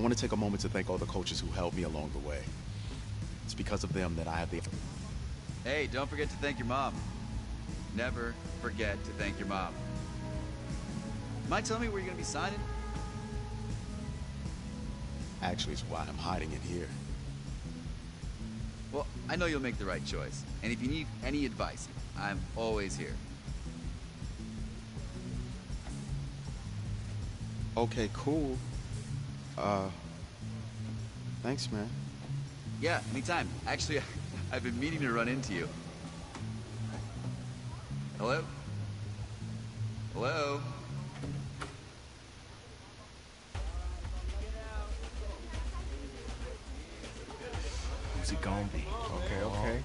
want to take a moment to thank all the coaches who helped me along the way. It's because of them that I have the... Hey, don't forget to thank your mom. Never forget to thank your mom. Mind telling me where you're gonna be signing? Actually, it's why I'm hiding it here. Well, I know you'll make the right choice. And if you need any advice, I'm always here. Okay, cool. Thanks, man. Yeah, anytime. Actually, I've been meaning to run into you. Hello? Hello? Who's it gonna be? Okay.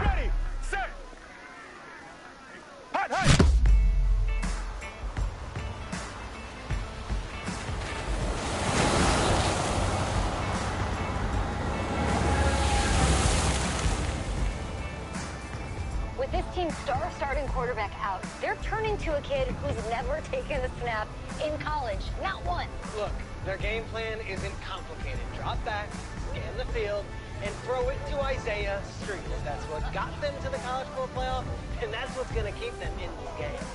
Ready, set, hot, hot. With this team's star starting quarterback out, they're turning to a kid who's never taken a snap in college. Not one. Look, their game plan isn't complicated. Drop back, scan the field, and throw it to Isaiah Street. That's what got them to the college football playoff, and that's what's going to keep them in this game.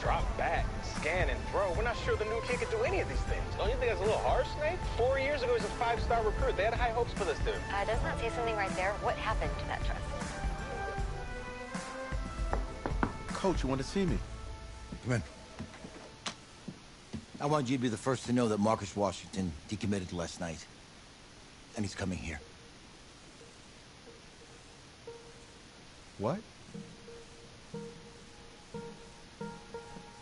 Drop back, scan, and throw. We're not sure the new kid can do any of these things. Don't you think that's a little harsh, Nate? 4 years ago, he was a 5-star recruit. They had high hopes for this dude. Does not say something right there. What happened to that trust? Coach, you want to see me? Come in. I want you to be the first to know that Marcus Washington decommitted last night. And he's coming here. What?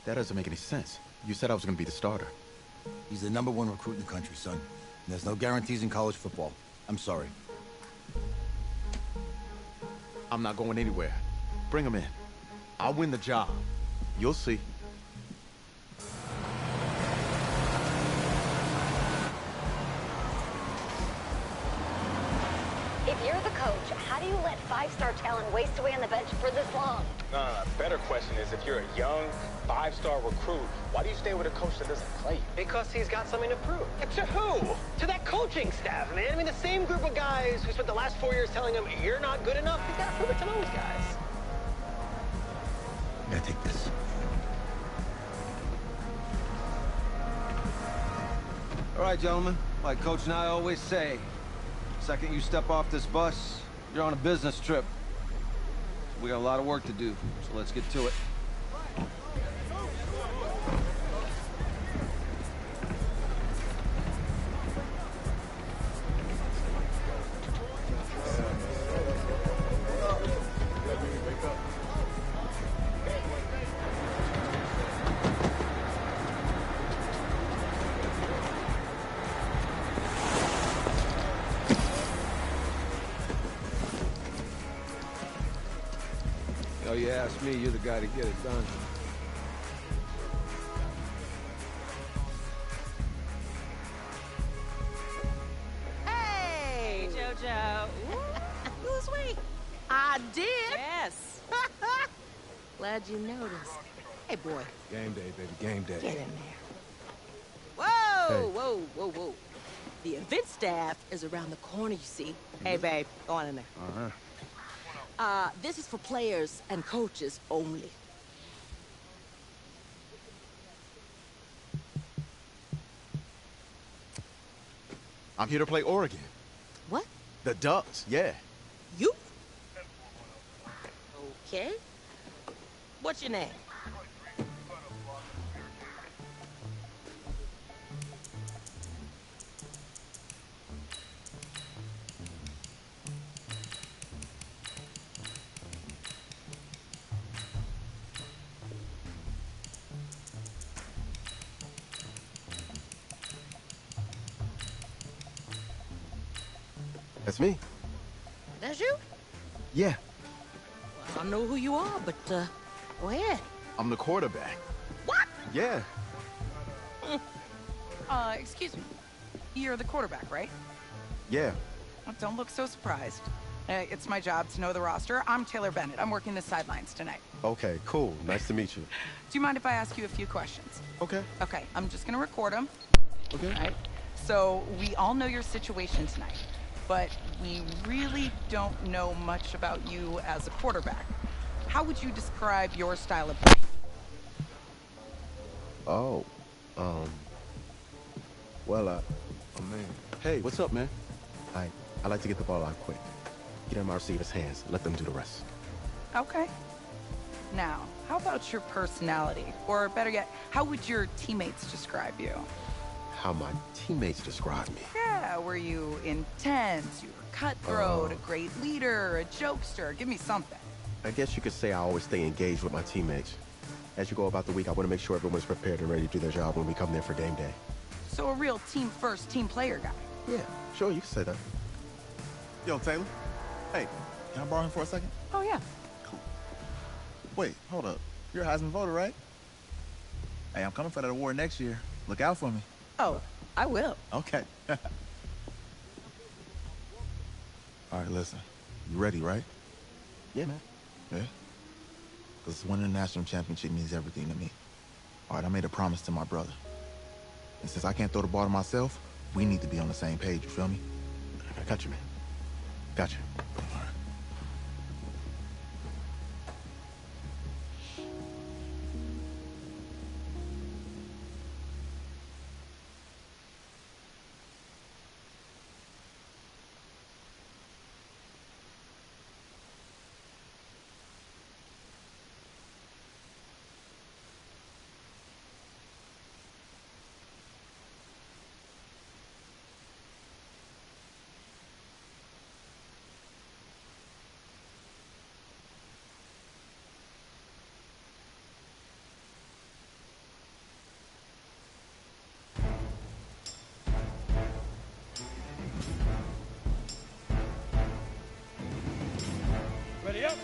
That doesn't make any sense. You said I was going to be the starter. He's the #1 recruit in the country, son. And there's no guarantees in college football. I'm sorry. I'm not going anywhere. Bring him in. I'll win the job. You'll see. If you're the coach, how do you let 5-star talent waste away on the bench for this long? No. Better question is, if you're a young 5-star recruit, why do you stay with a coach that doesn't play you? Because he's got something to prove. To who? To that coaching staff, man. I mean, the same group of guys who spent the last 4 years telling him, you're not good enough. He's got to prove it to those guys. I gotta take this. All right, gentlemen. Like Coach and I always say, second you step off this bus, you're on a business trip. We got a lot of work to do, so let's get to it. Oh, you ask me, you're the guy to get it done. Hey, JoJo. Who's we? I did. Yes. Glad you noticed. Hey, boy. Game day, baby, game day. Get in there. Whoa, whoa. The event staff is around the corner, you see. Hey, babe, go on in there. Uh-huh. This is for players and coaches only. I'm here to play Oregon. What? The Ducks, yeah. You? Okay. What's your name? That's me. That's you? Yeah, Well, I don't know who you are, but, go ahead. I'm the quarterback. What? Yeah. Excuse me. You're the quarterback, right? Yeah. Well, don't look so surprised. It's my job to know the roster. I'm Taylor Bennett. I'm working the sidelines tonight. Okay, cool. Nice to meet you. Do you mind if I ask you a few questions? Okay. Okay, I'm just gonna record them. Okay. All right. So we all know your situation tonight, but we really don't know much about you as a quarterback. How would you describe your style of play? Oh, well, oh man. Hey, what's up, man? I like to get the ball out quick. Get in my receiver's hands. Let them do the rest. Okay. Now, how about your personality? Or better yet, how would your teammates describe you? How my teammates describe me. Yeah, were you intense? You were cutthroat, a great leader, a jokester? Give me something. I guess you could say I always stay engaged with my teammates. As you go about the week, I want to make sure everyone's prepared and ready to do their job when we come there for game day. So a real team-first, team-player guy. Yeah, sure, you can say that. Yo, Taylor. Hey, can I borrow him for a second? Oh, yeah. Cool. Wait, hold up. You're a Heisman voter, right? Hey, I'm coming for that award next year. Look out for me. Oh, I will. Okay. All right, listen. You ready, right? Yeah, man. Yeah? Because winning the national championship means everything to me. All right, I made a promise to my brother. And since I can't throw the ball to myself, we need to be on the same page, you feel me? I got you, man. Got you. All right. Ready up.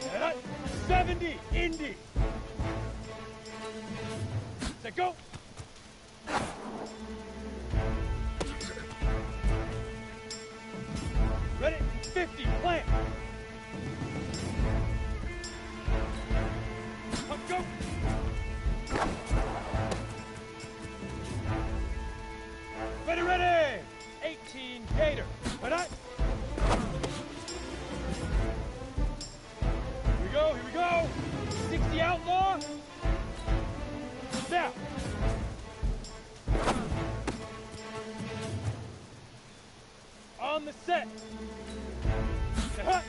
Set up. 70, Indy. Set, go. Ready, 50, plant. Up, go. Ready, ready. 18, Gator. Ready? Here we go. 60, Outlaw. Now. On the set. Set up.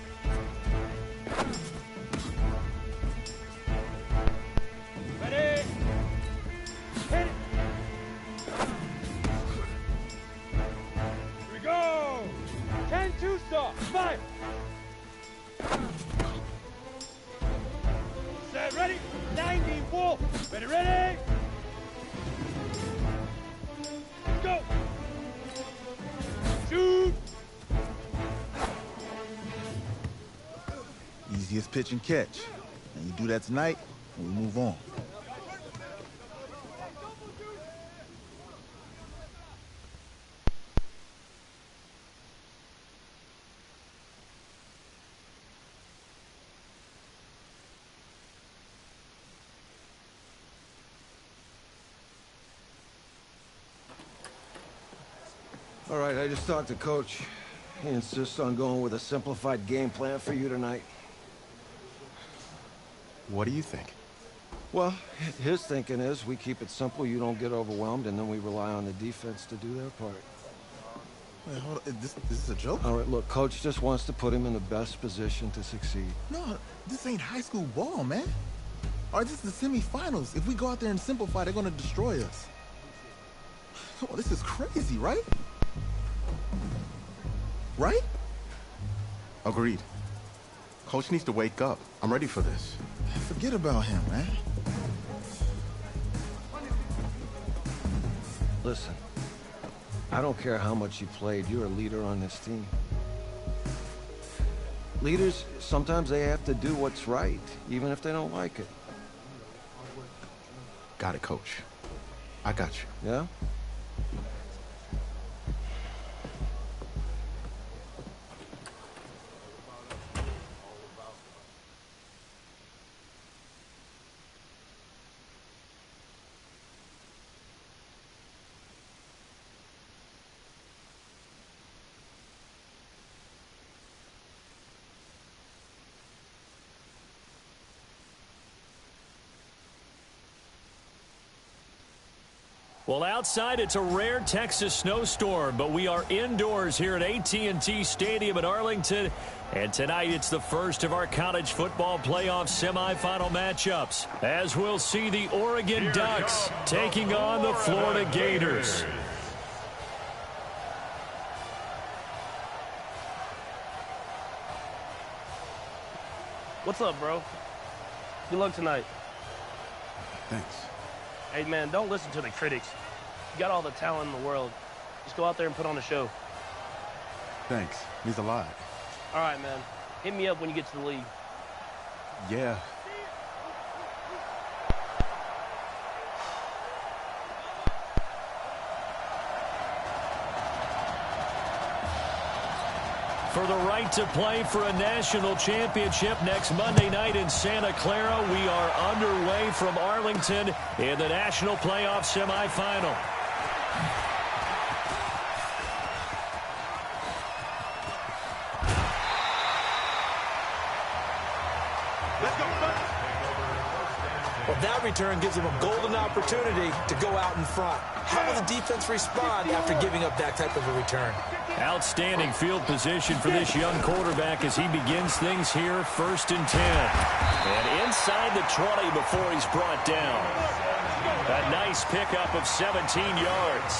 Ready. Hit it. Here we go. 10-2 stop. Fire. Set, ready. 90, Wolf. Ready, ready. Go. Shoot. Easiest pitch and catch. And you do that tonight, and we move on. All right, I just talked to Coach. He insists on going with a simplified game plan for you tonight. What do you think? Well, his thinking is we keep it simple, you don't get overwhelmed, and then we rely on the defense to do their part. Wait, hold on. This is a joke? All right, look, Coach just wants to put him in the best position to succeed. No, this ain't high school ball, man. All right, this is the semifinals. If we go out there and simplify, they're gonna destroy us. Oh, this is crazy, right? Right? Agreed. Coach needs to wake up. I'm ready for this. Forget about him, man. Listen, I don't care how much you played, you're a leader on this team. Leaders, sometimes they have to do what's right, even if they don't like it. Got it, Coach. I got you. Yeah? Well, outside, it's a rare Texas snowstorm, but we are indoors here at AT&T Stadium in Arlington. And tonight, it's the first of our college football playoff semifinal matchups, as we'll see the Oregon Ducks taking on the Florida Gators. What's up, bro? Good luck tonight. Thanks. Hey, man, don't listen to the critics. You got all the talent in the world. Just go out there and put on a show. Thanks. Means a lot. All right, man. Hit me up when you get to the league. Yeah. For the right to play for a national championship next Monday night in Santa Clara, we are underway from Arlington in the national playoff semifinal. Well, that return gives them a golden opportunity to go out in front. How will the defense respond after giving up that type of a return? Outstanding field position for this young quarterback as he begins things here, 1st and 10. And inside the 20 before he's brought down. A nice pickup of 17 yards.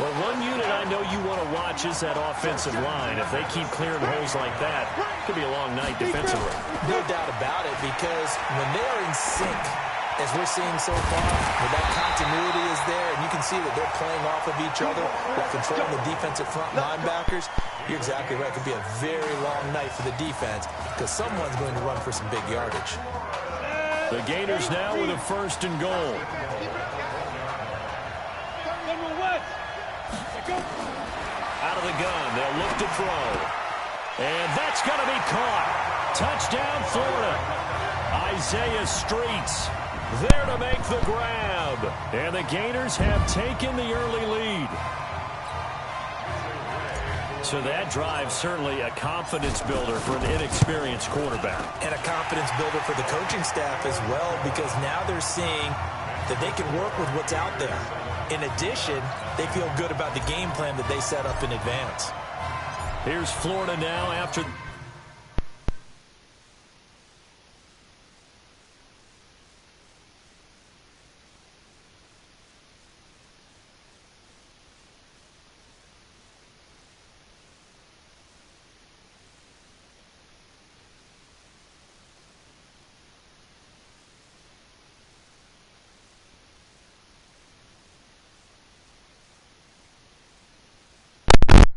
Well, one unit I know you want to watch is that offensive line. If they keep clearing holes like that, it could be a long night defensively. No doubt about it, because when they're in sync, as we're seeing so far, where that continuity is there, and you can see that they're playing off of each other while controlling the defensive front linebackers, you're exactly right. It could be a very long night for the defense because someone's going to run for some big yardage. The Gators now with a 1st and goal. Out of the gun, they'll look to throw. And that's going to be caught. Touchdown, Florida. Isaiah Streets there to make the grab. And the Gators have taken the early lead. So that drive certainly a confidence builder for an inexperienced quarterback. And a confidence builder for the coaching staff as well, because now they're seeing that they can work with what's out there. In addition, they feel good about the game plan that they set up in advance. Here's Florida now after...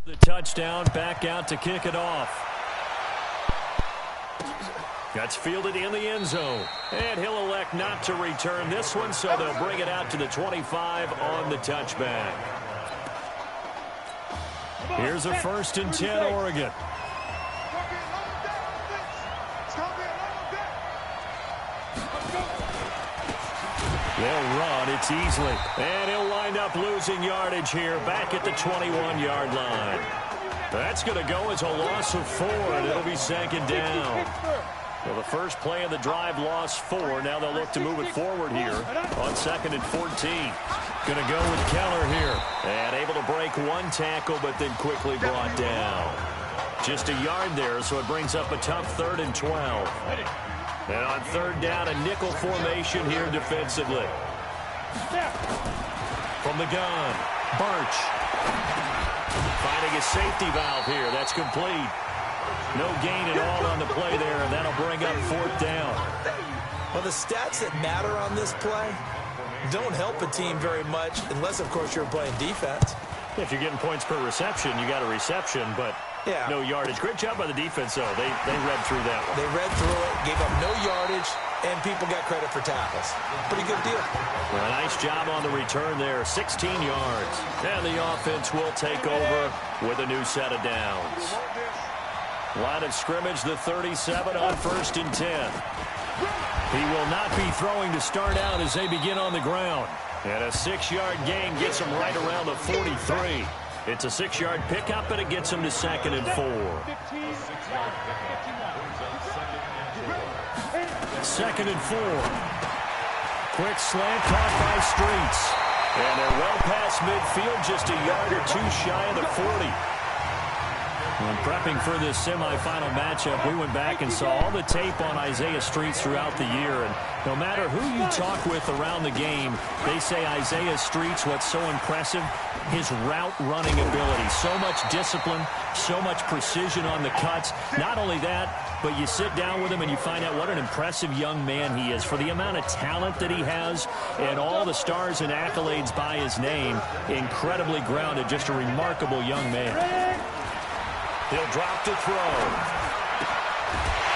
the touchdown, back out to kick it off. That's fielded in the end zone. And he'll elect not to return this one, so they'll bring it out to the 25 on the touchback. Here's a 1st and 10, Oregon. They'll run. It's easily. And he'll wind up losing yardage here back at the 21-yard line. That's going to go as a loss of 4, and it'll be 2nd down. Well, the first play of the drive lost 4. Now they'll look to move it forward here on 2nd and 14. Going to go with Keller here. And able to break one tackle, but then quickly brought down. Just a yard there, so it brings up a tough 3rd and 12. And on 3rd down, a nickel formation here defensively. From the gun, Birch. Finding a safety valve here. That's complete. No gain at all on the play there, and that'll bring up 4th down. Well, the stats that matter on this play, don't help a team very much unless, of course, you're playing defense. If you're getting points per reception, you got a reception, but no yardage. Great job by the defense, though. They read through that one. They read through it, gave up no yardage, and people got credit for tackles. Pretty good deal. Well, a nice job on the return there, 16 yards. And the offense will take over with a new set of downs. Line of scrimmage, the 37 on 1st and 10. He will not be throwing to start out as they begin on the ground. And a 6-yard gain gets him right around the 43. It's a 6-yard pickup, and it gets him to 2nd and 4. 2nd and 4. Quick slant caught by Streets. And they're well past midfield, just a yard or two shy of the 40. When prepping for this semifinal matchup, we went back and saw all the tape on Isaiah Streets throughout the year. And no matter who you talk with around the game, they say Isaiah Streets, what's so impressive, his route running ability. So much discipline, so much precision on the cuts. Not only that, but you sit down with him and you find out what an impressive young man he is. For the amount of talent that he has and all the stars and accolades by his name, incredibly grounded, just a remarkable young man. He'll drop to throw.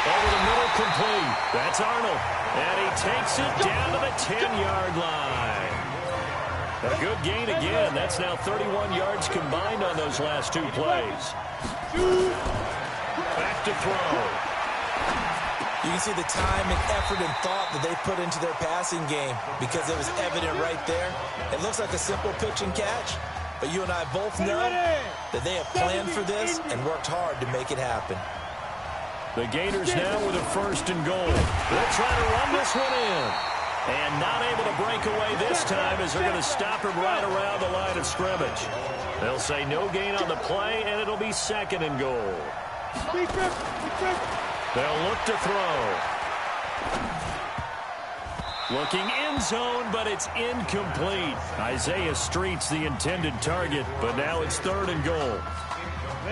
Over the middle, complete. That's Arnold. And he takes it down to the 10-yard line. A good gain again. That's now 31 yards combined on those last 2 plays. Back to throw. You can see the time and effort and thought that they put into their passing game because it was evident right there. It looks like a simple pitch and catch. But you and I both know that they have planned for this and worked hard to make it happen. The Gators now with a 1st and goal. They'll try to run this one in. And not able to break away this time as they're going to stop him right around the line of scrimmage. They'll say no gain on the play, and it'll be 2nd and goal. They'll look to throw. Looking end zone, but it's incomplete. Isaiah Streets, the intended target, but now it's 3rd and goal.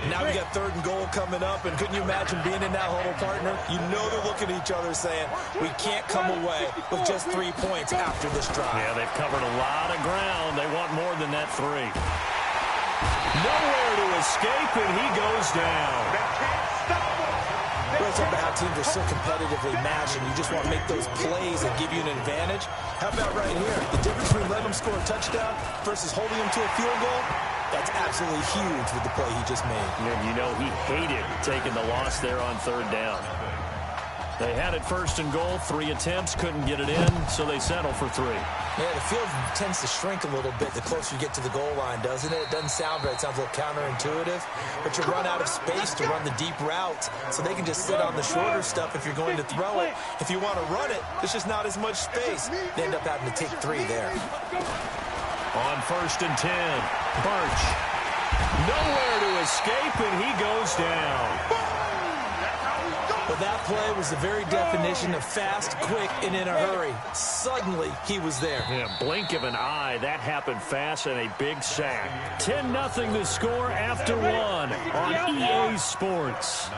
Now we got 3rd and goal coming up, and couldn't you imagine being in that huddle, partner? You know they're looking at each other saying, we can't come away with just 3 points after this drive. Yeah, they've covered a lot of ground. They want more than that 3. Nowhere to escape, and he goes down. We're talking about how teams are so competitively matched, and you just want to make those plays that give you an advantage. How about right here? The difference between letting them score a touchdown versus holding them to a field goal, that's absolutely huge with the play he just made. And you know he hated taking the loss there on 3rd down. They had it 1st and goal, 3 attempts, couldn't get it in, so they settle for 3. Yeah, the field tends to shrink a little bit the closer you get to the goal line, doesn't it? It doesn't sound right. It sounds a little counterintuitive. But you run out of space to run the deep route, so they can just sit on the shorter stuff if you're going to throw it. If you want to run it, there's just not as much space. They end up having to take 3 there. On 1st and 10, Birch. Nowhere to escape, and he goes down. Well, that play was the very definition of fast, quick, and in a hurry. Suddenly, he was there. Yeah, blink of an eye. That happened fast and a big sack. 10-0 the score after 1 on EA Sports.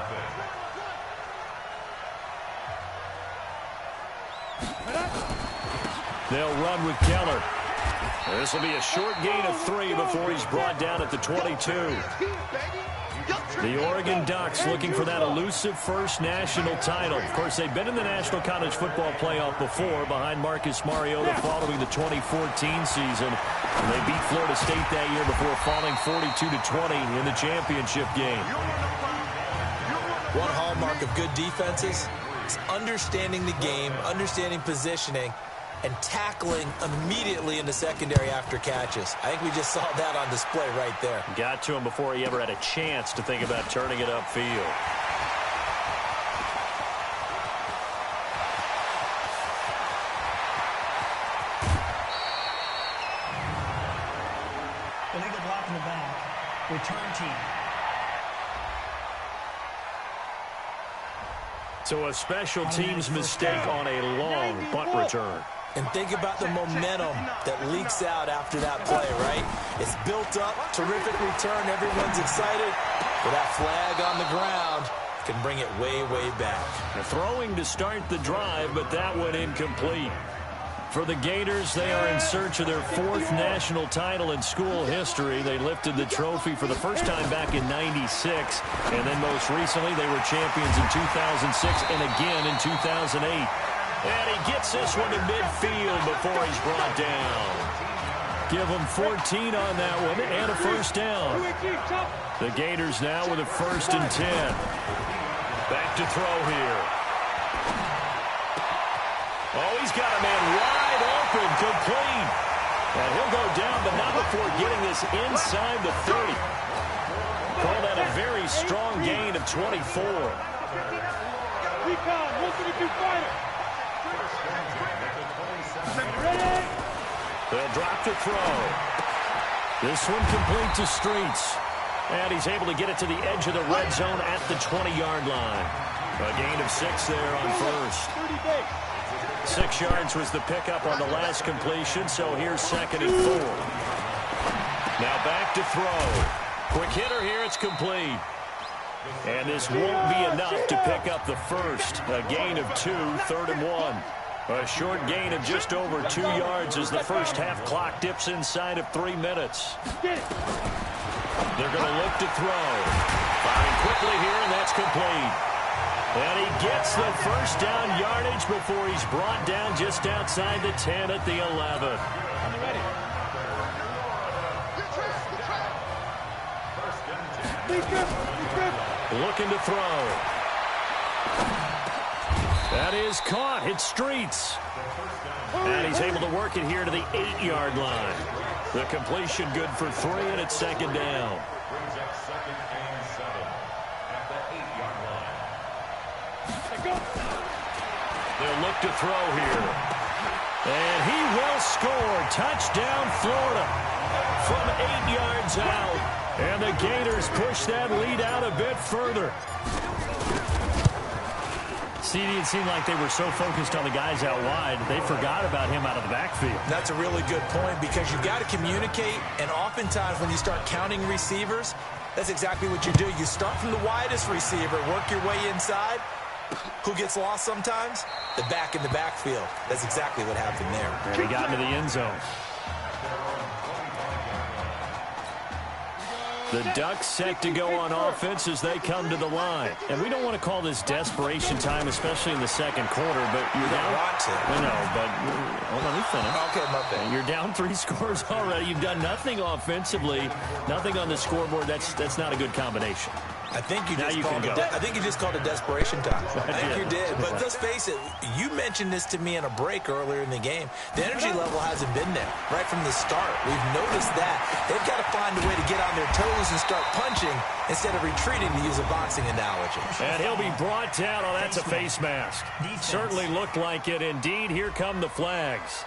They'll run with Keller. This will be a short gain of 3 before he's brought down at the 22. The Oregon Ducks looking for that elusive first national title. Of course, they've been in the National College Football Playoff before behind Marcus Mariota following the 2014 season. And they beat Florida State that year before falling 42-20 in the championship game. One hallmark of good defenses is understanding the game, understanding positioning, and tackling immediately in the secondary after catches. I think we just saw that on display right there. Got to him before he ever had a chance to think about turning it upfield. Illegal block in the back. Return team. So a special teams mistake on a long punt return. And think about the momentum that leaks out after that play, right? It's built up, terrific return, everyone's excited. But that flag on the ground can bring it way, way back. They're throwing to start the drive, but that went incomplete. For the Gators, they are in search of their 4th national title in school history. They lifted the trophy for the first time back in '96, and then most recently they were champions in 2006 and again in 2008. And he gets this one to midfield before he's brought down. Give him 14 on that one and a first down. The Gators now with a 1st and 10. Back to throw here. Oh, he's got a man wide open, complete. And he'll go down, but not before getting this inside the 30. Call that a very strong gain of 24. They'll drop to throw. This one complete to Streets. And he's able to get it to the edge of the red zone at the 20-yard line. A gain of 6 there on first. 6 yards was the pickup on the last completion, so here's 2nd and 4. Now back to throw. Quick hitter here, it's complete. And this won't be enough to pick up the first. A gain of 2, 3rd and 1. A short gain of just over 2 yards as the first half clock dips inside of 3 minutes. They're going to look to throw. Firing quickly here, and that's complete. And he gets the first down yardage before he's brought down just outside the 10 at the 11. Looking to throw. That is caught. It's Streets. And he's able to work it here to the 8-yard line. The completion good for 3, and it's 2nd down. They'll look to throw here. And he will score. Touchdown, Florida. From 8 yards out. And the Gators push that lead out a bit further. CD, it seemed like they were so focused on the guys out wide, they forgot about him out of the backfield. That's a really good point because you've got to communicate, and oftentimes when you start counting receivers, that's exactly what you do. You start from the widest receiver, work your way inside. Who gets lost sometimes? The back in the backfield. That's exactly what happened there. And he got into the end zone. The Ducks set to go on offense as they come to the line. And we don't want to call this desperation time, especially in the second quarter, but you're down. Want to. No, but hold on, let me finish. Okay, my bad. You're down 3 scores already. You've done nothing offensively, nothing on the scoreboard. That's not a good combination. I think you just called it desperation time. I think you did. But let's face it, you mentioned this to me in a break earlier in the game. The energy level hasn't been there right from the start. We've noticed that. They've got to find a way to get on their toes and start punching instead of retreating, to use a boxing analogy. And he'll be brought down. Oh, that's a face mask. Certainly looked like it. Indeed, here come the flags.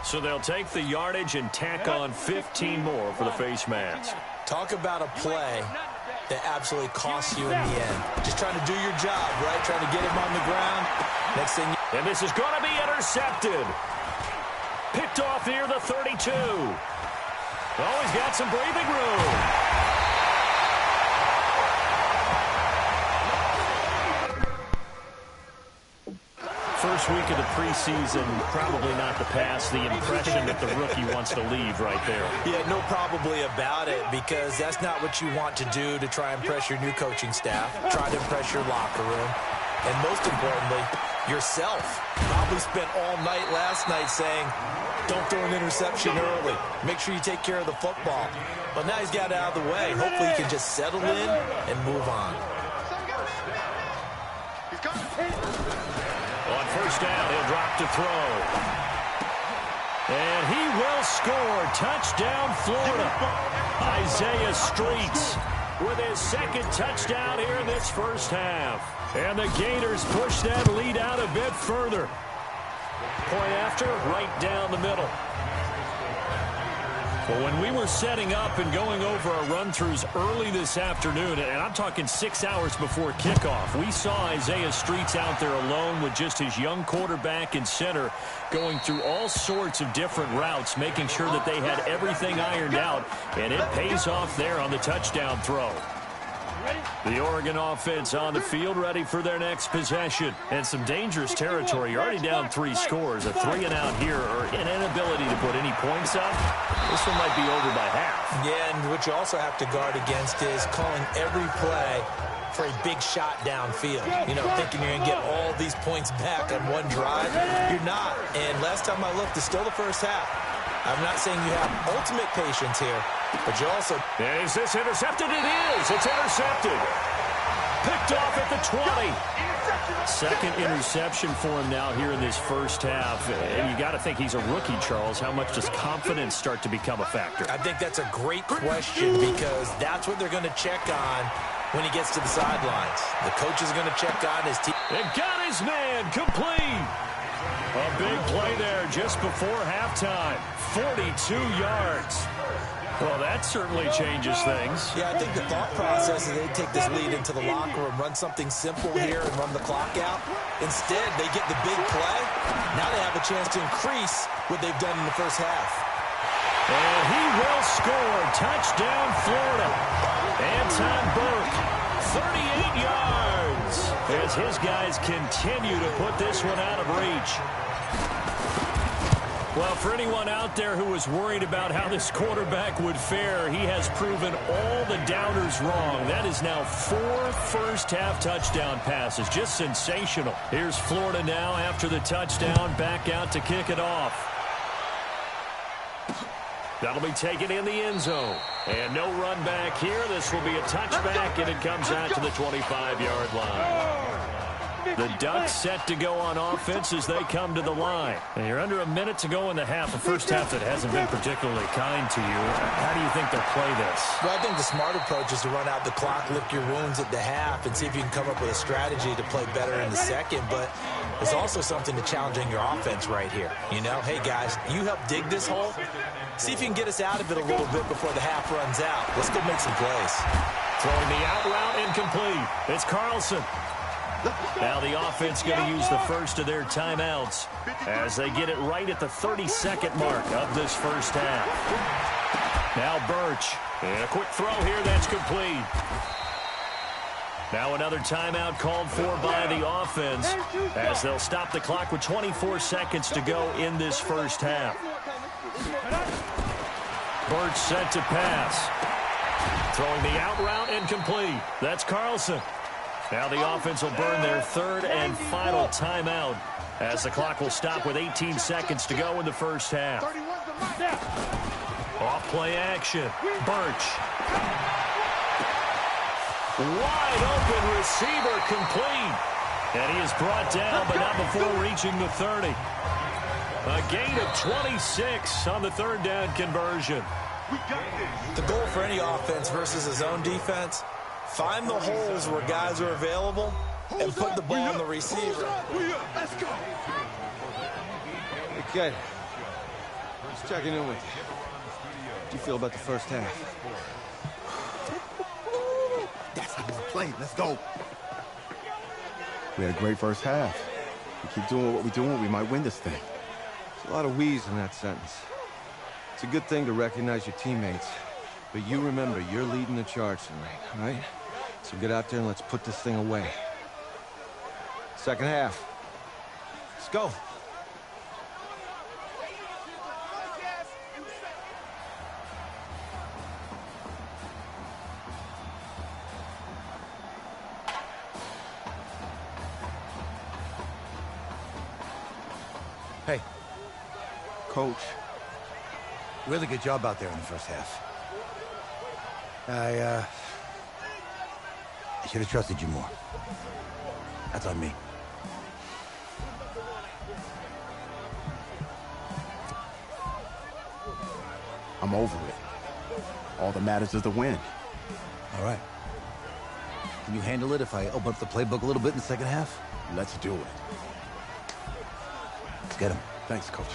So they'll take the yardage and tack on 15 more for the face mask. Talk about a play that absolutely costs you in the end. Just trying to do your job, right? Trying to get him on the ground. Next thing you... And this is going to be intercepted. Picked off near the 32. Oh, he's got some breathing room. First week of the preseason, probably not the pass, the impression that the rookie wants to leave right there. Yeah, no probably about it, because that's not what you want to do to try and impress your new coaching staff, try to impress your locker room, and most importantly, yourself. Probably spent all night last night saying, don't throw an interception early. Make sure you take care of the football. But now he's got it out of the way. Hopefully he can just settle in and move on. On first down, he'll drop to throw. And he will score. Touchdown, Florida. Isaiah Streets with his 2nd touchdown here in this first half. And the Gators push that lead out a bit further. Point after, right down the middle. Well, when we were setting up and going over our run-throughs early this afternoon, and I'm talking 6 hours before kickoff, we saw Isaiah Streets out there alone with just his young quarterback and center going through all sorts of different routes, making sure that they had everything ironed out, and it pays off there on the touchdown throw. The Oregon offense on the field, ready for their next possession. And some dangerous territory. You're already down 3 scores. A 3-and-out here, or an inability to put any points up. This one might be over by half. Yeah, and what you also have to guard against is calling every play for a big shot downfield. You know, thinking you're going to get all these points back on one drive. You're not. And last time I looked, it's still the first half. I'm not saying you have ultimate patience here, but you also... Is this intercepted? It is. It's intercepted. Picked off at the 20. Second interception for him now here in this first half. And you got to think he's a rookie, Charles. How much does confidence start to become a factor? I think that's a great question because that's what they're going to check on when he gets to the sidelines. The coach is going to check on his team. And got his man complete. A big play there just before halftime. 42 yards. Well, that certainly changes things. Yeah, I think the thought process is they take this lead into the locker room, run something simple here and run the clock out. Instead, they get the big play. Now they have a chance to increase what they've done in the first half. And he will score. Touchdown, Florida. Anton Burke, 38 yards. As his guys continue to put this one out of reach. Well, for anyone out there who was worried about how this quarterback would fare, he has proven all the doubters wrong. That is now 4 first-half touchdown passes. Just sensational. Here's Florida now after the touchdown, back out to kick it off. That'll be taken in the end zone. And no run back here. This will be a touchback, and it comes out to the 25-yard line. The Ducks set to go on offense as they come to the line. And you're under a minute to go in the half. A first half that hasn't been particularly kind to you. How do you think they'll play this? Well, I think the smart approach is to run out the clock, lick your wounds at the half, and see if you can come up with a strategy to play better in the second. But there's also something to challenging your offense right here. You know, hey, guys, you help dig this hole. See if you can get us out of it a little bit before the half runs out. Let's go make some plays. Throwing the out route incomplete. It's Carlson. Now the offense going to use the first of their timeouts as they get it right at the 32nd mark of this first half. Now Birch. And a quick throw here that's complete. Now another timeout called for by the offense as they'll stop the clock with 24 seconds to go in this first half. Birch set to pass. Throwing the out route incomplete. That's Carlson. Now the offense will burn their third and final timeout as the clock will stop with 18 seconds to go in the first half. Off play action. Birch. Wide open receiver complete. And he is brought down, but not before reaching the 30. A gain of 26 on the third down conversion. The goal for any offense versus a zone defense, find the holes where guys are available and put the ball on the receiver. Let's go. Hey, kid. Just checking in with you. How do you feel about the first half? That's how we play. Let's go. We had a great first half. We keep doing what we're doing, we might win this thing. There's a lot of we's in that sentence. It's a good thing to recognize your teammates. But you remember, you're leading the charge tonight, all right? So get out there and let's put this thing away. Second half. Let's go. Hey. Coach. Really good job out there in the first half. I should have trusted you more. That's on me. I'm over it. All that matters is the win. All right. Can you handle it if I open up the playbook a little bit in the second half? Let's do it. Let's get him. Thanks, Coach.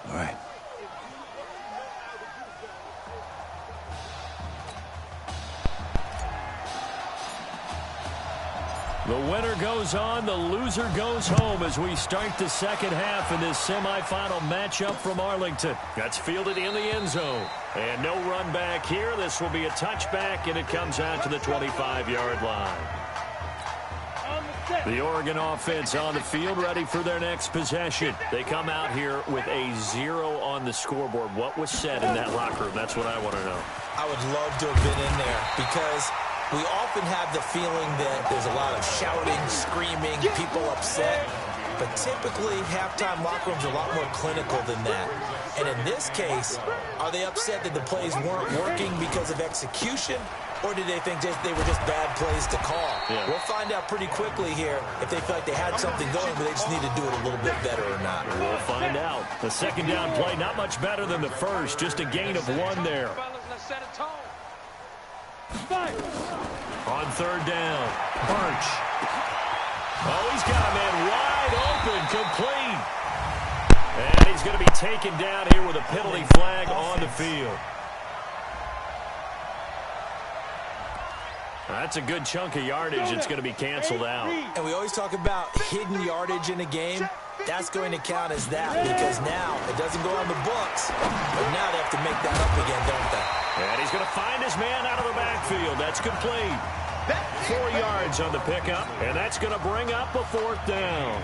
All right. The winner goes on, the loser goes home as we start the second half in this semifinal matchup from Arlington. That's fielded in the end zone. And no run back here. This will be a touchback, and it comes out to the 25-yard line. The Oregon offense on the field, ready for their next possession. They come out here with a 0 on the scoreboard. What was said in that locker room? That's what I want to know. I would love to have been in there because we often have the feeling that there's a lot of shouting, screaming, people upset. But typically, halftime locker rooms are a lot more clinical than that. And in this case, are they upset that the plays weren't working because of execution? Or did they think they were just bad plays to call? Yeah. We'll find out pretty quickly here if they feel like they had something going, but they just need to do it a little bit better or not. We'll find out. The second down play, not much better than the first. Just a gain of 1 there. On third down, Birch. Oh, he's got a man wide open, complete. And he's going to be taken down here with a penalty flag on the field. That's a good chunk of yardage. It's going to be canceled out. And we always talk about hidden yardage in a game. That's going to count as that because now it doesn't go on the books. But now they have to make that up again, don't they? And he's going to find his man out of the backfield. That's complete. 4 yards on the pickup, and that's going to bring up a 4th down.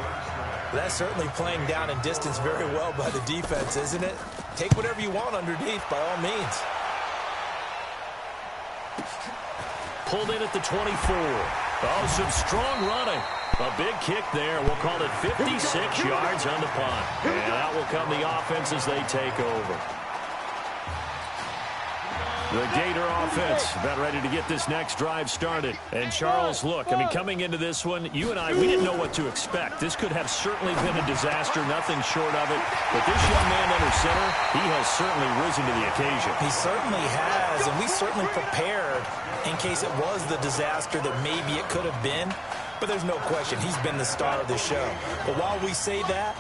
That's certainly playing down in distance very well by the defense, isn't it? Take whatever you want underneath, by all means. Pulled in at the 24. Oh, some strong running. A big kick there. We'll call it 56 yards on the punt. And out will come the offense as they take over. The Gator offense about ready to get this next drive started. And Charles, look, I mean, coming into this one, you and I, we didn't know what to expect. This could have certainly been a disaster, nothing short of it. But this young man under center, he has certainly risen to the occasion. He certainly has, and we certainly prepared in case it was the disaster that maybe it could have been. But there's no question, he's been the star of the show. But while we say that,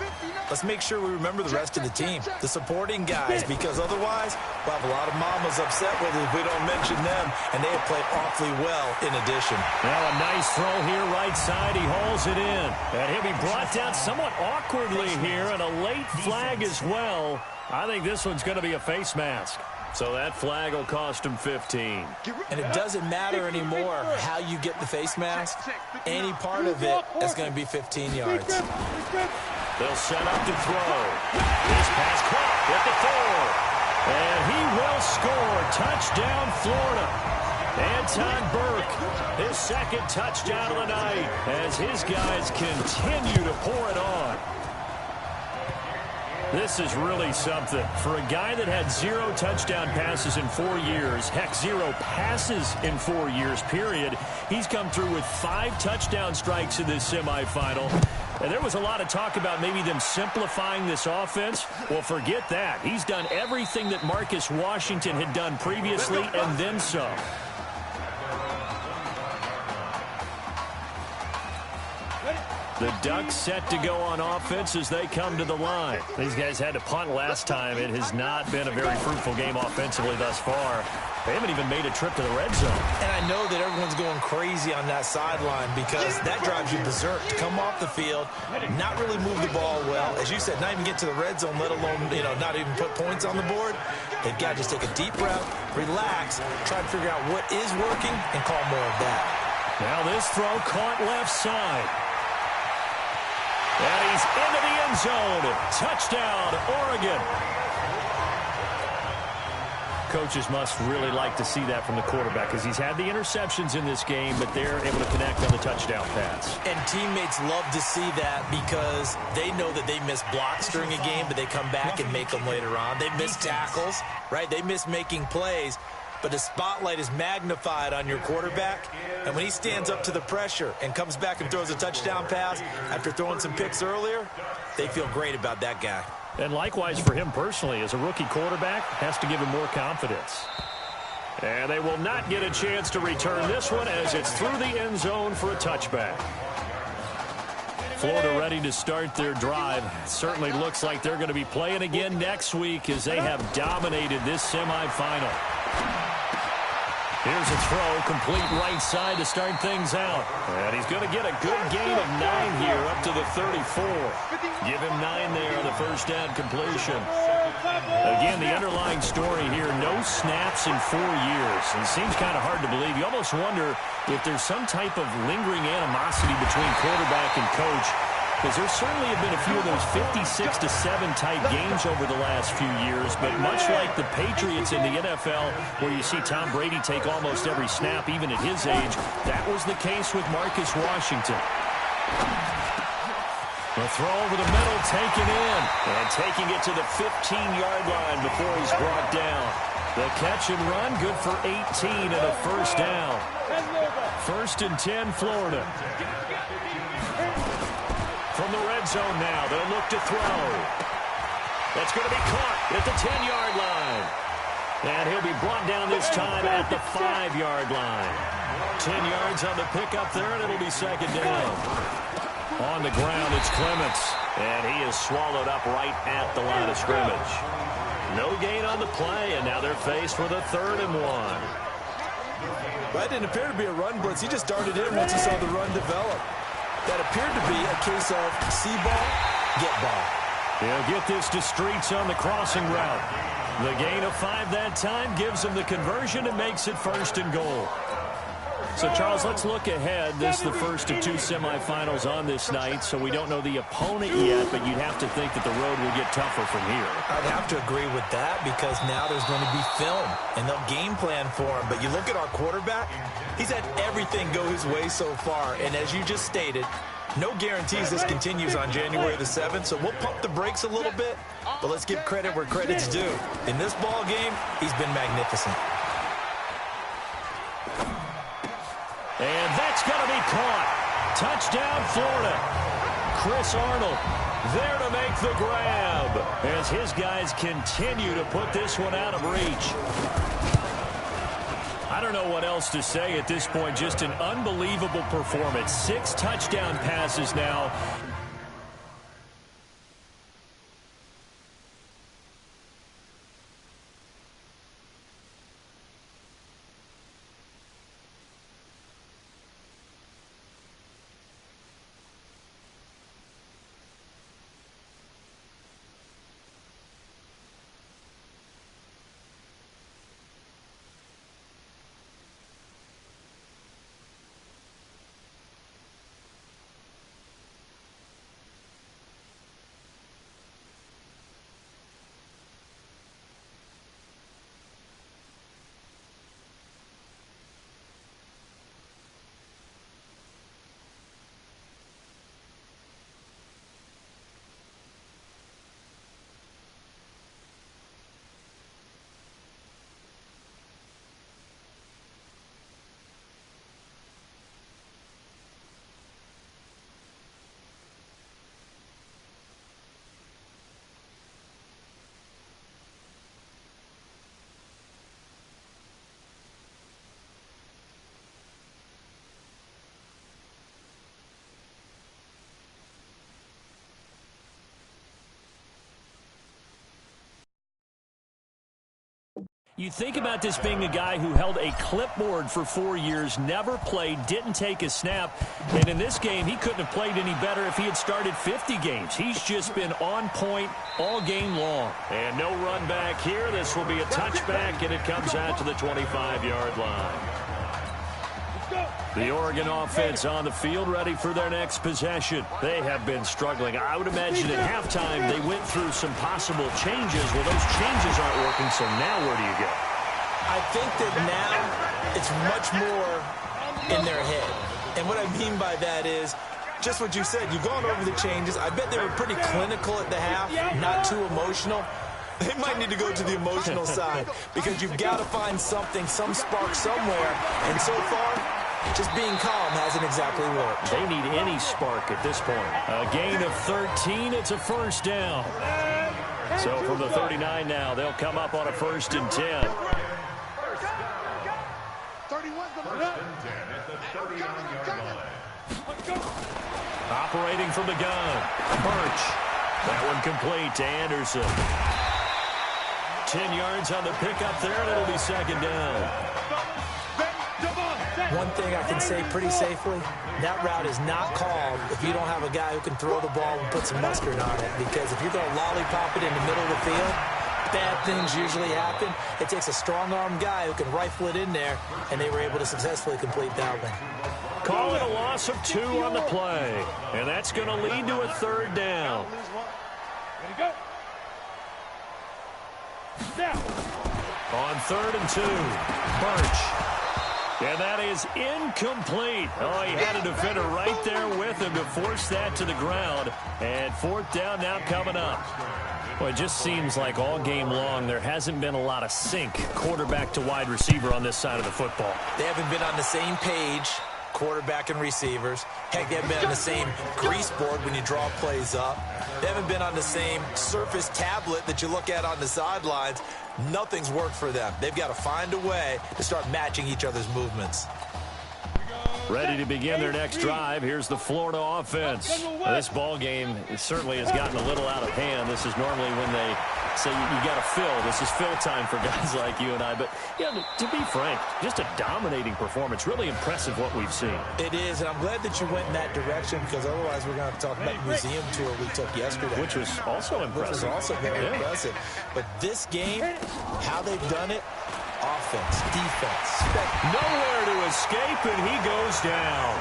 let's make sure we remember the rest of the team, the supporting guys, because otherwise we'll have a lot of mamas upset with us if we don't mention them, and they have played awfully well in addition. Now a nice throw here right side. He hauls it in. And he'll be brought down somewhat awkwardly here, and a late flag as well. I think this one's going to be a face mask. So that flag will cost him 15. And it doesn't matter anymore how you get the face mask. Any part of it is going to be 15 yards. They'll set up to throw. This pass caught at the 4. And he will score. Touchdown, Florida. Anton Burke, his second touchdown of the night as his guys continue to pour it on. This is really something. For a guy that had 0 touchdown passes in 4 years, heck, 0 passes in 4 years, period, he's come through with 5 touchdown strikes in this semifinal. And there was a lot of talk about maybe them simplifying this offense. Well, forget that. He's done everything that Marcus Washington had done previously and then some. The Ducks set to go on offense as they come to the line. These guys had to punt last time. It has not been a very fruitful game offensively thus far. They haven't even made a trip to the red zone. And I know that everyone's going crazy on that sideline because that drives you berserk to come off the field, not really move the ball well. As you said, not even get to the red zone, let alone, not even put points on the board. They've got to just take a deep breath, relax, try to figure out what is working, and call more of that. Now this throw caught left side. And he's into the end zone. Touchdown, Oregon. Coaches must really like to see that from the quarterback because he's had the interceptions in this game, but they're able to connect on the touchdown pass. And teammates love to see that because they know that they miss blocks during a game, but they come back and make them later on. They miss tackles, right? They miss making plays. But the spotlight is magnified on your quarterback, and when he stands up to the pressure and comes back and throws a touchdown pass after throwing some picks earlier, they feel great about that guy. And likewise for him personally, as a rookie quarterback, has to give him more confidence. And they will not get a chance to return this one as it's through the end zone for a touchback. Florida ready to start their drive. Certainly looks like they're going to be playing again next week as they have dominated this semifinal. Here's a throw, complete right side to start things out. And he's going to get a good gain of 9 here up to the 34. Give him 9 there on the first down completion. Again, the underlying story here, no snaps in 4 years. And it seems kind of hard to believe. You almost wonder if there's some type of lingering animosity between quarterback and coach, because there certainly have been a few of those 56-7 type games over the last few years, but much like the Patriots in the NFL, where you see Tom Brady take almost every snap, even at his age, that was the case with Marcus Washington. The throw over the middle, taken in, and taking it to the 15-yard line before he's brought down. The catch and run, good for 18 and a first down. 1st and 10, Florida. From the red zone now, they'll look to throw. That's going to be caught at the 10-yard line. And he'll be brought down this time at the 5-yard line. 10 yards on the pickup there, and it'll be second down. On the ground, it's Clements. And he is swallowed up right at the line of scrimmage. No gain on the play, and now they're faced with a 3rd and 1. That didn't appear to be a run blitz. He just darted in once he saw the run develop. That appeared to be a case of see ball, get ball. He'll get this to Streets on the crossing route. The gain of 5 that time gives him the conversion and makes it 1st and goal. So, Charles, let's look ahead. This is the first of 2 semifinals on this night, so we don't know the opponent yet, but you'd have to think that the road will get tougher from here. I'd have to agree with that because now there's going to be film, and they'll game plan for him. But you look at our quarterback, he's had everything go his way so far, and as you just stated, no guarantees this continues on January the 7th, so we'll pump the brakes a little bit, but let's give credit where credit's due. In this ball game, he's been magnificent. And that's going to be caught. Touchdown, Florida. Chris Arnold there to make the grab as his guys continue to put this one out of reach. I don't know what else to say at this point. Just an unbelievable performance. 6 touchdown passes now. You think about this being a guy who held a clipboard for 4 years, never played, didn't take a snap, and in this game, he couldn't have played any better if he had started 50 games. He's just been on point all game long. And no run back here. This will be a touchback, and it comes out to the 25-yard line. The Oregon offense on the field, ready for their next possession. They have been struggling. I would imagine at halftime they went through some possible changes. Well, those changes aren't working, so now where do you go? I think that now it's much more in their head. And what I mean by that is just what you said. You've gone over the changes. I bet they were pretty clinical at the half, not too emotional. They might need to go to the emotional side because you've got to find something, some spark somewhere. And so far, just being calm hasn't exactly worked. They need any spark at this point. A gain of 13, it's a first down. So from the 39 now, they'll come up on a 1st and 10. Operating from the gun, Birch. That one complete to Anderson. 10 yards on the pickup there, and it'll be second down. One thing I can say pretty safely, that route is not called if you don't have a guy who can throw the ball and put some mustard on it. Because if you're going to lollipop it in the middle of the field, bad things usually happen. It takes a strong-armed guy who can rifle it in there, and they were able to successfully complete that one. Call it a loss of 2 on the play, and that's going to lead to a 3rd down. Ready, go. Now. On 3rd and 2, Birch. And that is incomplete. Oh, he had a defender right there with him to force that to the ground. And 4th down now coming up. Well, it just seems like all game long there hasn't been a lot of sync quarterback to wide receiver on this side of the football. They haven't been on the same page, quarterback and receivers. Heck, they haven't been on the same grease board when you draw plays up. They haven't been on the same surface tablet that you look at on the sidelines. Nothing's worked for them. They've got to find a way to start matching each other's movements. Ready to begin their next drive. Here's the Florida offense. This ball game certainly has gotten a little out of hand. This is normally when they say you got to fill. This is fill time for guys like you and I. But, yeah, to be frank, just a dominating performance. Really impressive what we've seen. It is, and I'm glad that you went in that direction because otherwise we're going to have to talk about the museum tour we took yesterday. Which was also impressive. Which was also very impressive. But this game, how they've done it, offense, defense. Nowhere to escape, and he goes down.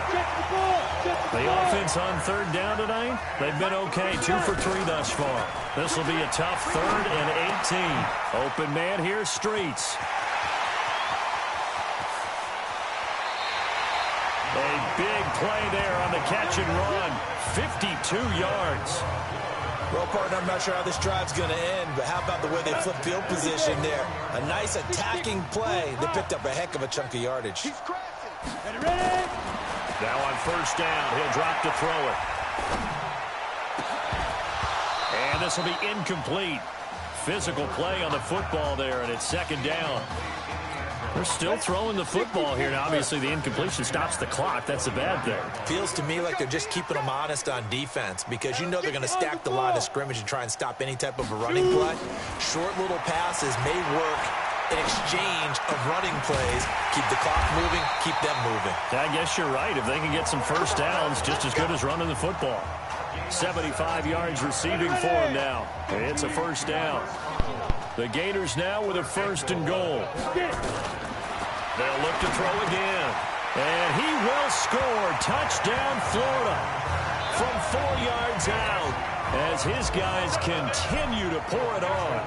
The offense on 3rd down tonight, they've been okay. 2 for 3 thus far. This will be a tough 3rd and 18. Open man here, Streets. A big play there on the catch and run. 52 yards. Well, partner, I'm not sure how this drive's going to end, but how about the way they flip field position there? A nice attacking play. They picked up a heck of a chunk of yardage. Now on 1st down, he'll drop to throw it. And this will be incomplete. Physical play on the football there, and it's 2nd down. They're still throwing the football here. Now, obviously, the incompletion stops the clock. That's a bad thing. Feels to me like they're just keeping them honest on defense because you know they're going to stack the line of scrimmage and try and stop any type of a running play. Short little passes may work in exchange of running plays. Keep the clock moving, keep them moving. I guess you're right. If they can get some 1st downs, just as good as running the football. 75 yards receiving for him now. It's a 1st down. The Gators now with a 1st and goal. They'll look to throw again. And he will score. Touchdown, Florida. From 4 yards out as his guys continue to pour it on.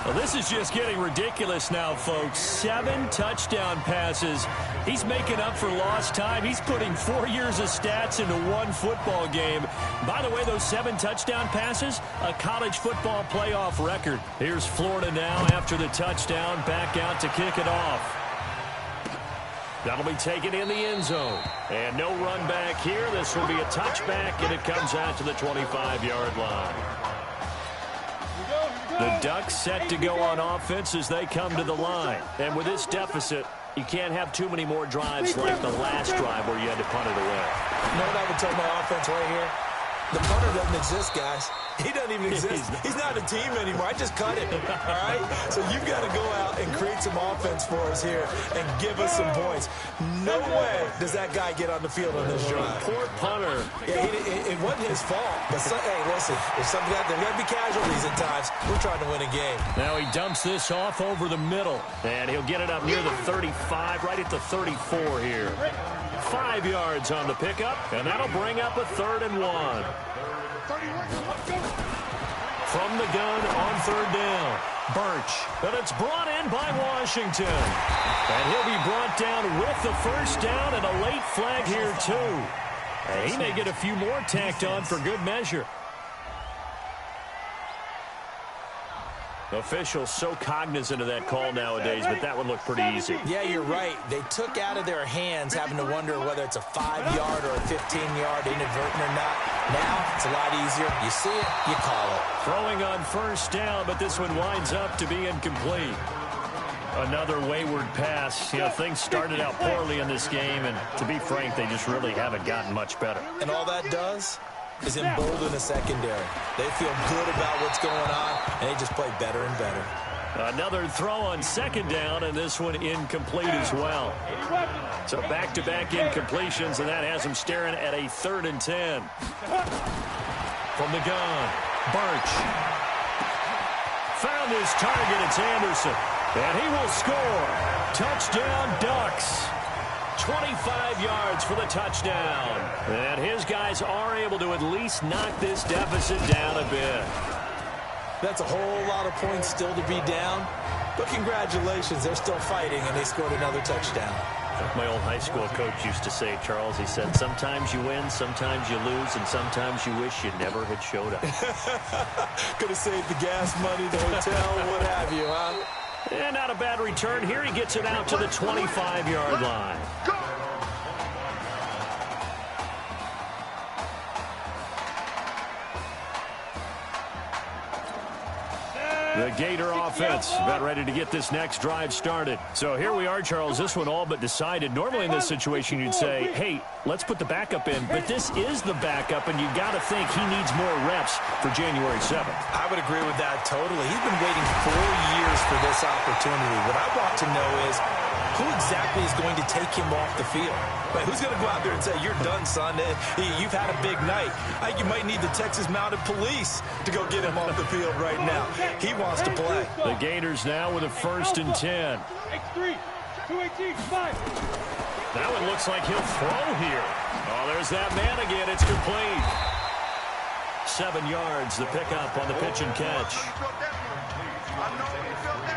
Well, this is just getting ridiculous now, folks. 7 touchdown passes. He's making up for lost time. He's putting 4 years of stats into 1 football game. By the way, those 7 touchdown passes, a college football playoff record. Here's Florida now after the touchdown, back out to kick it off. That'll be taken in the end zone. And no run back here. This will be a touchback, and it comes out to the 25-yard line. The Ducks set to go on offense as they come to the line. And with this deficit, you can't have too many more drives like the last drive where you had to punt it away. You know what I would tell my offense right here? The punter doesn't exist, guys. He doesn't even exist. He's not a team anymore. I just cut him, all right? So you've got to go out and create some offense for us here and give us some points. No way does that guy get on the field on this drive. Poor punter. Yeah, it wasn't his fault. But, hey, listen, if there's got to be casualties at times, we're trying to win a game. Now he dumps this off over the middle, and he'll get it up near the 35, right at the 34 here. 5 yards on the pickup, and that'll bring up a 3rd and 1. From the gun on 3rd down, Birch. And it's brought in by Washington. And he'll be brought down with the 1st down and a late flag here, too. And he may get a few more tacked on for good measure. Officials so cognizant of that call nowadays, but that one looked pretty easy. Yeah, you're right. They took out of their hands having to wonder whether it's a 5-yard or a 15-yard inadvertent or not. Now, it's a lot easier. You see it, you call it. Throwing on 1st down, but this one winds up to be incomplete. Another wayward pass. You know, things started out poorly in this game, and to be frank, they just really haven't gotten much better. And all that does is embolden the secondary. They feel good about what's going on, and they just play better and better. Another throw on second down, and this one incomplete as well. So back-to-back incompletions, and that has him staring at a 3rd and 10. From the gun, Birch. Found his target, it's Anderson. And he will score. Touchdown, Ducks. 25 yards for the touchdown. And his guys are able to at least knock this deficit down a bit. That's a whole lot of points still to be down. But congratulations, they're still fighting, and they scored another touchdown. Like my old high school coach used to say, Charles, he said, sometimes you win, sometimes you lose, and sometimes you wish you never had showed up. Could have saved the gas money, the hotel, what have you, huh? And not a bad return here. He gets it out to the 25-yard line. The Gator offense about ready to get this next drive started. So here we are, Charles. This one all but decided. Normally in this situation you'd say, hey, let's put the backup in. But this is the backup, and you got to think he needs more reps for January 7th. I would agree with that totally. He's been waiting 4 years for this opportunity. What I want to know is who exactly is going to take him off the field? Like, who's going to go out there and say, you're done, son. You've had a big night. You might need the Texas Mounted Police to go get him off the field right now. He wants to play. The Gators now with a 1st and 10. X3, 218, 5. Now it looks like he'll throw here. Oh, there's that man again. It's complete. 7 yards, the pickup on the pitch and catch.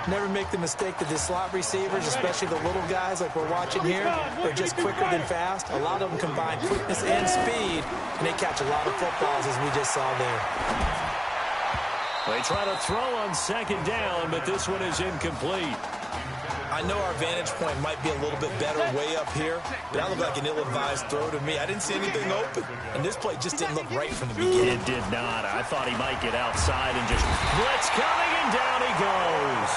Never make the mistake that the slot receivers, especially the little guys like we're watching here, are just quicker than fast. A lot of them combine quickness and speed, and they catch a lot of footballs, as we just saw there. They try to throw on second down, but this one is incomplete. I know our vantage point might be a little bit better way up here, but that looked like an ill-advised throw to me. I didn't see anything open, and this play just didn't look right from the beginning. It did not. I thought he might get outside and just blitz coming, and down he goes.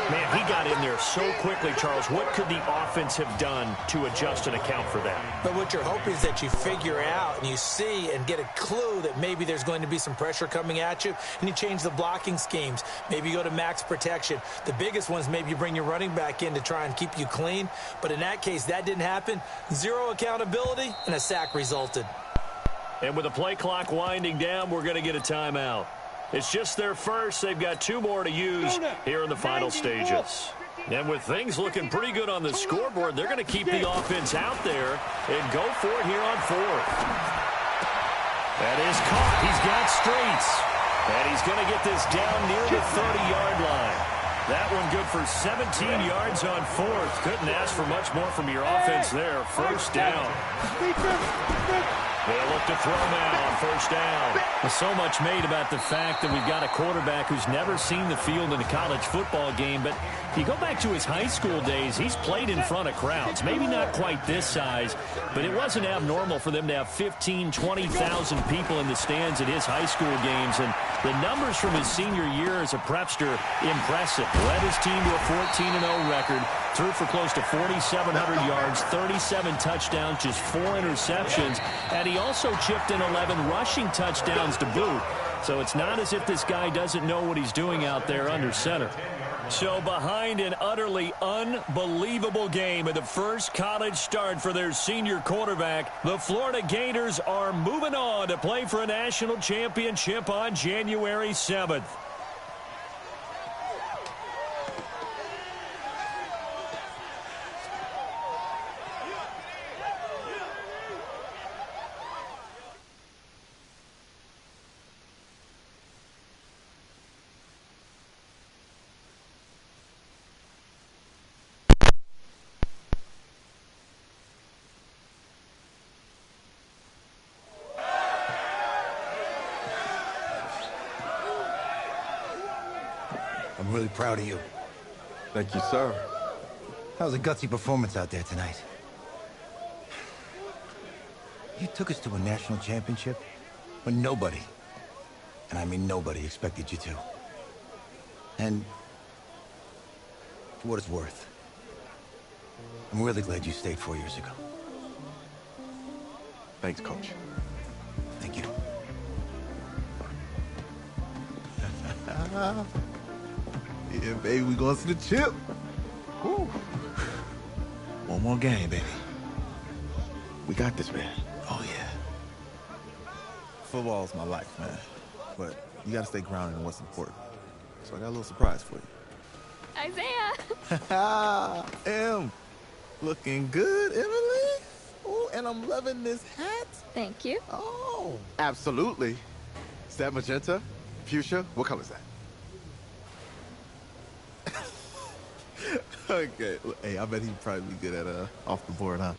Man, he got in there so quickly, Charles. What could the offense have done to adjust and account for that? But what you're hoping is that you figure out and you see and get a clue that maybe there's going to be some pressure coming at you, and you change the blocking schemes. Maybe you go to max protection. The biggest ones, maybe you bring your running back in to try and keep you clean. But in that case, that didn't happen. Zero accountability, and a sack resulted. And with the play clock winding down, we're going to get a timeout. It's just their first. They've got 2 more to use here in the final stages. And with things looking pretty good on the scoreboard, they're going to keep the offense out there and go for it here on 4th. That is caught. He's got streets. And he's going to get this down near the 30-yard line. That one good for 17 yards on 4th. Couldn't ask for much more from your offense there. First down. They'll look to throw now on first down. Well, so much made about the fact that we've got a quarterback who's never seen the field in a college football game. But if you go back to his high school days, he's played in front of crowds. Maybe not quite this size, but it wasn't abnormal for them to have 15,000, 20,000 people in the stands at his high school games. And the numbers from his senior year as a prepster, impressive. Led his team to a 14-0 record, threw for close to 4,700 yards, 37 touchdowns, just 4 interceptions, and he also chipped in 11 rushing touchdowns to boot. So it's not as if this guy doesn't know what he's doing out there under center. So behind an utterly unbelievable game in the first college start for their senior quarterback, the Florida Gators are moving on to play for a national championship on January 7th. I'm really proud of you. Thank you, sir. That was a gutsy performance out there tonight. You took us to a national championship when nobody, and I mean nobody, expected you to. And for what it's worth, I'm really glad you stayed 4 years ago. Thanks, Coach. Thank you. Yeah, baby, we going to the chip. Woo. One more game, baby. We got this, man. Oh, yeah. Football's my life, man. But you gotta stay grounded in what's important. So I got a little surprise for you. Isaiah! Em, looking good, Emily. Oh, and I'm loving this hat. Thank you. Oh. Absolutely. Is that magenta? Fuchsia? What color is that? Okay. Hey, I bet he'd probably be good at off the board, huh?